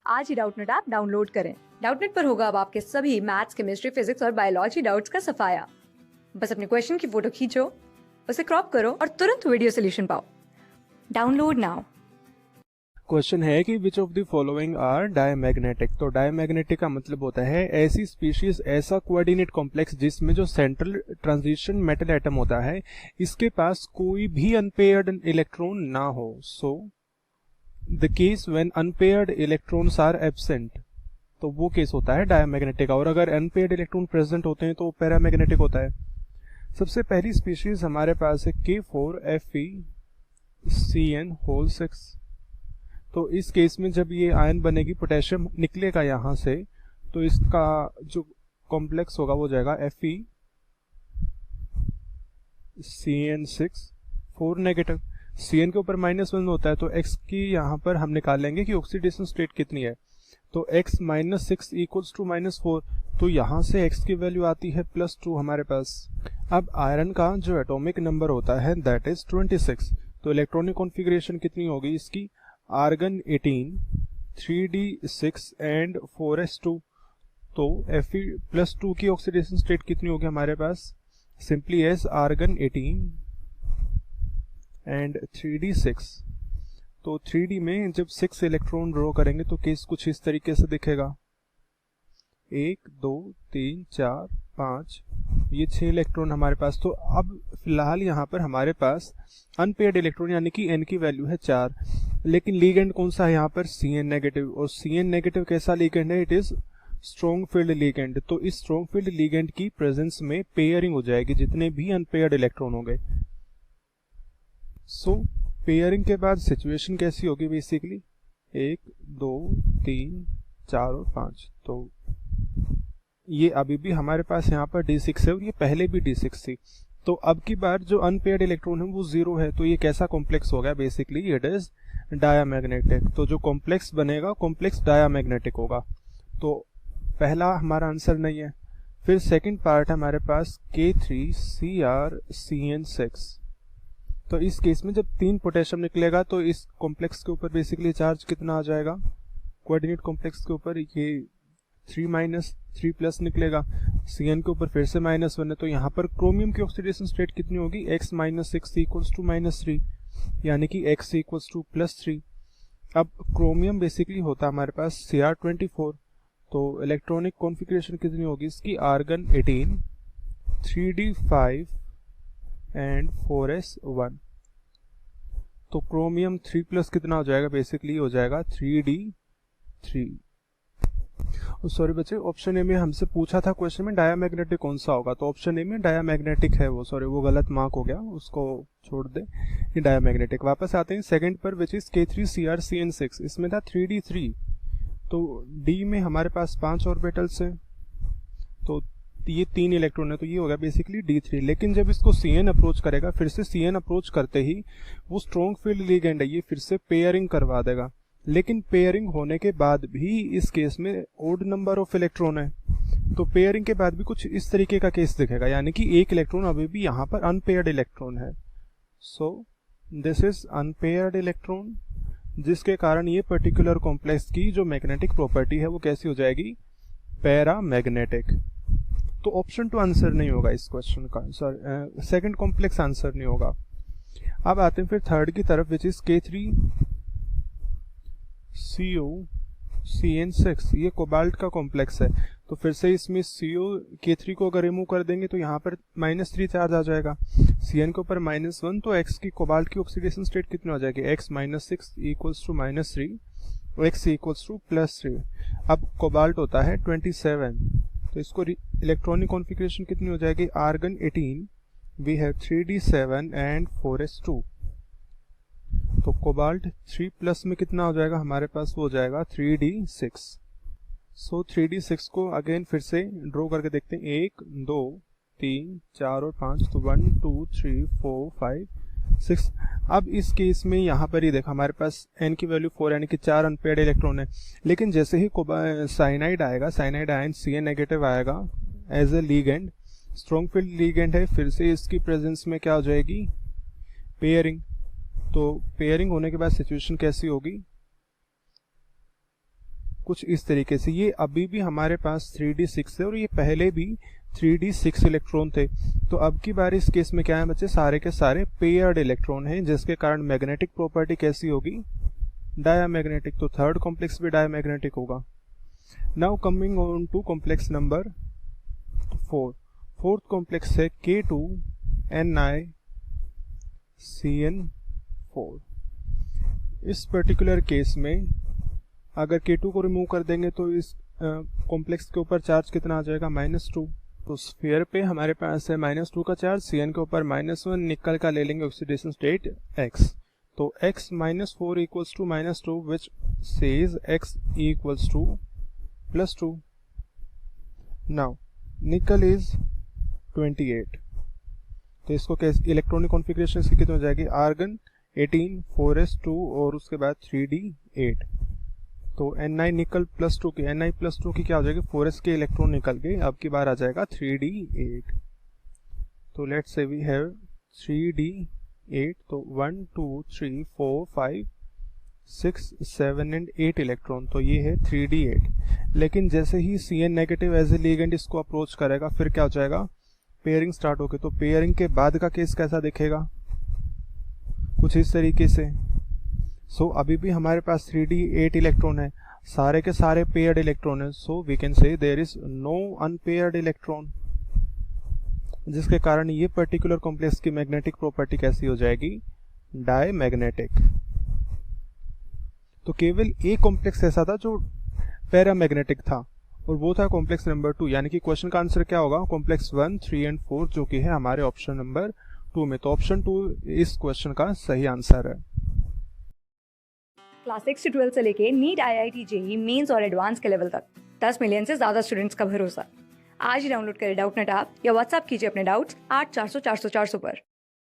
आज ही Doubtnut app download करें। Doubtnut पर होगा अब आपके सभी मैथ्स, केमिस्ट्री, फिजिक्स और बायोलॉजी डाउट्स का सफाया। बस अपने क्वेश्चन की फोटो खींचो, उसे क्रॉप करो और तुरंत वीडियो सोल्यूशन पाओ। Download now. क्वेश्चन है कि which of the following are diamagnetic. तो डायमैग्नेटिक का मतलब होता है ऐसी स्पीशीज, ऐसा कोऑर्डिनेट कॉम्प्लेक्स जिसमें जो सेंट्रल ट्रांजिशन मेटल एटम होता है इसके पास कोई भी अनपेयर्ड इलेक्ट्रॉन ना हो। So the case when unpaired electrons are absent, तो वो केस होता है डायमैग्नेटिक। और अगर अनपेयर्ड इलेक्ट्रॉन प्रेजेंट होते हैं तो पैरामैग्नेटिक होता है। सबसे पहली स्पीशीज हमारे पास है K4Fe(Cn)6। तो इस केस में जब ये आयन बनेगी, पोटेशियम निकलेगा यहाँ से, तो इसका जो कॉम्प्लेक्स होगा वो जाएगा FeCN6 4 नेगेटिव। Cn के ऊपर -1 होता है तो x की यहाँ पर हम निकालेंगे कि ऑक्सीडेशन स्टेट कितनी है। तो x -6 इक्वल्स टू -4, तो यहाँ से x की वैल्यू आती है +2 हमारे पास। अब आयरन का जो एटॉमिक नंबर होता है दैट इज 26। तो इलेक्ट्रॉनिक कॉन्फ़िगरेशन कितनी होगी इसकी? Argon 18, 3d6 and 4s2। तो Fe+2 की ऑक्सीडेशन स्टेट कितनी होगी हमारे पास? Simply as argon 18 and 3d6। तो 3d में जब 6 इलेक्ट्रॉन ड्रॉ करेंगे तो केस कुछ इस तरीके से दिखेगा। 1 2 3 4 5, ये 6 इलेक्ट्रॉन हमारे पास। तो अब फिलहाल यहाँ पर हमारे पास अनपेयर्ड इलेक्ट्रॉन यानी कि n की वैल्यू है 4, लेकिन लीगेंड कौन सा है यहाँ पर? Cn negative. और Cn नेगेटिव कैसा लीगेंड है? It is strong field ligand. तो इस स्ट्रॉन्ग फील्ड लीगेंड की प्रेजेंस में पेयरिंग हो जाएगी जितने भी अनपेयर्ड इलेक्ट्रॉन होंगे। सो पेयरिंग के बाद सिचुएशन कैसी होगी? बेसिकली 1 2 3 4 और 5। तो ये अभी भी हमारे पास यहाँ पर d6 है और ये पहले भी d6 थी। तो अब की बार जो अनपेयर्ड इलेक्ट्रॉन है वो 0 है। तो ये कैसा कॉम्प्लेक्स हो गया? Basically it is diamagnetic. तो जो कॉम्प्लेक्स बनेगा कॉम्प्लेक्स डायामैग्नेटिक होगा। तो पहला हमारा आंसर नहीं है। फिर सेकंड पार्ट है हमारे पास K3Cr(Cn)6। तो इस केस में जब 3 पोटेशियम निकलेगा तो इस कॉम्प्लेक्स के ऊपर बेसिकली चार्ज कितना आ जाएगा? कोऑर्डिनेट कॉम्प्लेक्स के ऊपर ये 3 निकलेगा। Cn के ऊपर फिर से -1 है। तो यहाँ पर क्रोमियम की ऑक्सीडेशन स्टेट कितनी होगी? x -6 इक्वल्स टू -3, यानी कि x इक्वल्स टू +3। अब क्रोमियम बेसिकली होता है हमारे पास Cr24। तो इलेक्ट्रॉनिक कॉन्फ़िगरेशन कितनी होगी इसकी? Argon 18, 3d5 and 4s1। तो क्रोमियम 3+ कितना हो जाएगा? बेसिकली हो जाएगा 3d3। सॉरी बच्चे, ऑप्शन ए में हमसे पूछा था क्वेश्चन में डायामैग्नेटिक कौन सा होगा, तो ऑप्शन ए में डायामैग्नेटिक है वो। सॉरी, वो गलत मार्क हो गया, उसको छोड़ दे। ये डायामैग्नेटिक। वापस आते हैं सेकंड पर, विच इज K3Cr(Cn)6। इसमें था 3d3। तो d में हमारे पास 5 ऑर्बिटल्स हैं, तो ये 3 इलेक्ट्रॉन है, तो ये होगा बेसिकली d3। लेकिन जब इसको Cn अप्रोच करेगा, फिर से Cn अप्रोच करते ही वो स्ट्रॉन्ग फील्ड लिगेंड है, ये फिर से पेयरिंग करवा देगा। लेकिन पेयरिंग होने के बाद भी इस केस में ओड नंबर ऑफ इलेक्ट्रॉन है, तो पेयरिंग के बाद भी कुछ इस तरीके का केस दिखेगा, यानी कि एक इलेक्ट्रॉन अभी भी यहाँ पर अनपेयर्ड इलेक्ट्रॉन है। So this is unpaired electron, जिसके कारण ये पर्टिकुलर कॉम्प्लेक्स की जो मैग्नेटिक प्रॉपर्टी है वो कैसी हो जाएगी? पैरामैग्नेटिक। तो ऑप्शन 2 आंसर नहीं होगा इस क्वेश्चन का, सॉरी सेकंड कॉम्प्लेक्स आंसर नहीं होगा। अब आते हैं फिर थर्ड की तरफ, विच इज K3COCN6। ये कोबाल्ट का कॉम्प्लेक्स है। तो फिर से इसमें K3 को अगर रिमूव कर देंगे तो यहाँ पर -3 चार्ज आ जाएगा। Cn के ऊपर -1, तो x की कोबाल्ट की ऑक्सीडेशन स्टेट कितनी हो जाएगी? x -6 equals to -3, x equals to +3। अब कोबाल्ट होता है 27, तो इसको इलेक्ट्रॉनिक कॉन्फ़िगरेशन कितनी हो जाएगी? Argon 18, we have 3d7 and 4s2। तो कोबाल्ट 3+ में कितना हो जाएगा हमारे पास? वो हो जाएगा 3d6। सो 3d6 को अगेन फिर से ड्रॉ करके देखते हैं। 1 2 3 4 और 5, तो 1 2 3 4 5 6। अब इस केस में यहाँ पर ही देखा हमारे पास n की वैल्यू 4 यानी कि 4 अनपेयर्ड इलेक्ट्रॉन है। लेकिन जैसे ही साइनाइड आएगा, साइनाइड आयन Cn नेगेटिव आएगा as a ligand, strong field ligand है, फिर से इसकी प्रेजेंस में क्या हो जाएगी? पेयरिंग। तो पेयरिंग होने के बाद सिचुएशन कैसी होगी? कुछ इस तरीके से। ये अभी भी हमारे पास 3d6 है और ये पहले भी 3d6 इलेक्ट्रॉन थे। तो अब की बार इस केस में क्या है बच्चे, सारे के सारे पेयर्ड इलेक्ट्रॉन हैं, जिसके कारण मैग्नेटिक प्रॉपर्टी कैसी होगी, डायमैग्नेटिक। तो थर्ड कॉम्प्लेक्स भी डायमैग्नेटिक होगा। Now coming on to complex number 4। Fourth complex है K2NiCN4। इस पर्टिकुलर केस में अगर K2 को रिमूव कर देंगे तो इस कॉम्प्लेक्स के ऊपर चार्ज कितना आ जाएगा, -2। तो स्फीयर पे हमारे पास है -2 का चार्ज, Cn के ऊपर -1, निकल का ले लेंगे ऑक्सीडेशन स्टेट x। तो x -4 equals to -2 which says x equals to +2। Now nickel is 28। तो इसको कैसे इलेक्ट्रॉनिक कॉन्फ़िगरेशन इसकी कितनी हो जाएगी, आर्गन 18 4s2 और उसके बाद 3d8। तो Ni निकल +2 की Ni+2 की क्या हो जाएगी, 4s के इलेक्ट्रॉन निकल के अब की बार आ जाएगा 3d8। तो let's say we have 3d8। तो 1 2 3 4 5 6 7 एंड 8 इलेक्ट्रॉन। तो ये है 3d8। लेकिन जैसे ही Cn negative as a ligand इसको अप्रोच करेगा फिर क्या हो जाएगा, पेयरिंग स्टार्ट होगी। तो पेयरिंग के बाद का केस कैसा दिखेगा, कुछ इस तरीके से। सो अभी भी हमारे पास 3d8 इलेक्ट्रॉन है, सारे के सारे पेयर्ड इलेक्ट्रॉन है। So we can say there is no unpaired electron, जिसके कारण ये पर्टिकुलर कॉम्प्लेक्स की मैग्नेटिक प्रॉपर्टी कैसी हो जाएगी, डायमैग्नेटिक। तो केवल एक कॉम्प्लेक्स ऐसा था जो पैरामैग्नेटिक था और वो था कॉम्प्लेक्स नंबर 2। यानी कि क्वेश्चन का आंसर क्या होगा, कॉम्प्लेक्स 1 3 एंड 4, जो कि है हमारे ऑप्शन नंबर 2 में। तो ऑप्शन 2 इस क्वेश्चन का सही आंसर है। क्लास 6 से 12 से लेके नीट, IIT, JEE मेंस और एडवांस के लेवल तक 10 मिलियन से ज्यादा स्टूडेंट्स का भरोसा। आज ही डाउनलोड करें डाउटनेट ऐप या व्हाट्सएप कीजिए अपने डाउट्स 8400 400 400 पर।